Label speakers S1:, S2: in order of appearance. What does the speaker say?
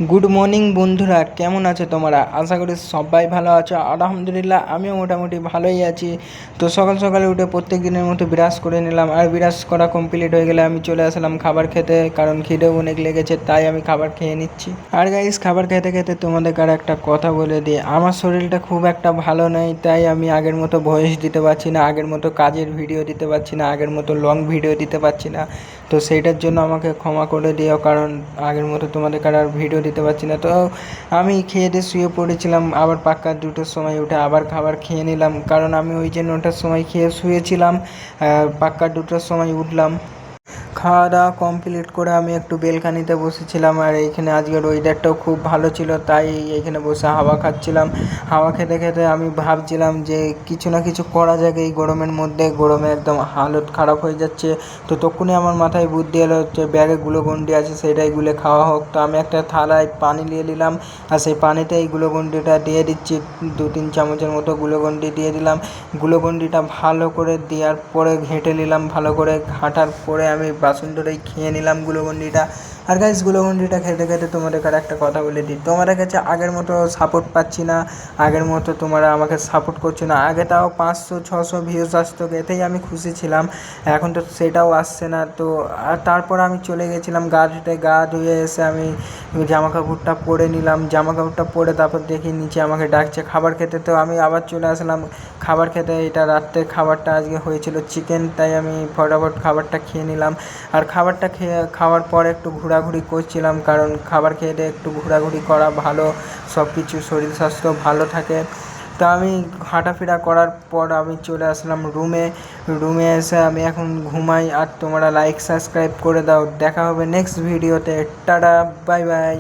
S1: Good morning বন্ধুরা, কেমন আছো তোমরা? আশা করি সবাই ভালো আছো। আলহামদুলিল্লাহ আমিও মোটামুটি ভালোই আছি। তো সকাল সকালে উঠে প্রত্যেক দিনের মতো ব্রাশ করে নিলাম, আর ব্রাশ করা কমপ্লিট হয়ে গেলে আমি চলে আসলাম খাবার খেতে, কারণ খিদেও অনেক লেগেছে, তাই আমি খাবার খেয়ে নিচ্ছি। আর গাইস, খাবার খেতে খেতে তোমাদের আর একটা কথা বলে দিই, আমার শরীরটা খুব একটা ভালো নেই, তাই আমি আগের মতো ভয়েস দিতে পারছি না, আগের মতো কাজের ভিডিও দিতে পারছি না, আগের মতো লং ভিডিও দিতে পারছি না। তো সেইটার জন্য আমাকে ক্ষমা করে দিও, কারণ আগের মতো তোমাদের আর ভিডিও দিতে পারছি না। তো আমি খেয়ে দিয়ে শুয়ে পড়েছিলাম, আবার পাক্কা 2টোর সময় উঠে আবার খাবার খেয়ে নিলাম, কারণ আমি ওই যে 9টার সময় খেয়ে শুয়েছিলাম, পাক্কা 2টোর সময় উঠলাম। খাওয়া দাওয়া কমপ্লিট করে আমি একটু বেলকানিতে বসেছিলাম, আর এইখানে আজকের ওয়েদারটাও খুব ভালো ছিল, তাই এইখানে বসে হাওয়া খাচ্ছিলাম। হাওয়া খেতে খেতে আমি ভাবছিলাম যে কিছু না কিছু করা যাক এই গরমের মধ্যে, গরমে একদম হালত খারাপ হয়ে যাচ্ছে। তো তখনই আমার মাথায় বুদ্ধি এলো যে ব্যাগে গ্লুকন্ডি আছে, সেটাই গুলে খাওয়া হোক। তো আমি একটা থালায় পানি নিয়ে নিলাম, আর সেই পানিতে এই গ্লুকন্ডিটা দিয়ে দিচ্ছি, 2-3 চামচের মতো গ্লুকন্ডি দিয়ে দিলাম। গ্লুকন্ডিটা ভালো করে দেওয়ার পরে ঘেঁটে নিলাম, ভালো করে ঘাঁটার পরে আমি বাসন ধরেই খেয়ে নিলাম গ্লুকন্ডিটা। আর গাইস, গ্লুকন্ডিটা খেতে খেতে তোমাদের আর একটা কথা বলে দিই, তোমাদের কাছে আগের মতো সাপোর্ট পাচ্ছি না, আগের মতো তোমরা আমাকে সাপোর্ট করছো না। আগে তাও 500-600 ভিউজ আসতো, এতেই আমি খুশি ছিলাম, এখন তো সেটাও আসছে না। তো আর তারপর আমি চলে গেছিলাম গা ধুয়ে এসে আমি জামা কাপড়টা পরে নিলাম, জামা কাপড়টা পরে তারপর দেখি নিচে আমাকে ডাকছে খাবার খেতে। তো আমি আবার চলে আসলাম খাবার খেতে। এটা রাত্রের খাবারটা আজকে হয়েছিল চিকেন, তাই আমি ফটাফট খাবারটা খেয়ে নিলাম। আর খাবারটা খাওয়ার পর একটু ঘোরাঘুরি করছিলাম, কারণ খাবার খেয়ে দিয়ে একটু ঘোরাঘুরি করা ভালো, সব কিছু শরীর স্বাস্থ্য ভালো থাকে। তা আমি হাঁটাফেরা করার পর আমি চলে আসলাম রুমে এসে আমি এখন ঘুমাই। আর তোমরা লাইক সাবস্ক্রাইব করে দাও। দেখা হবে নেক্সট ভিডিওতে। Tata, bye bye.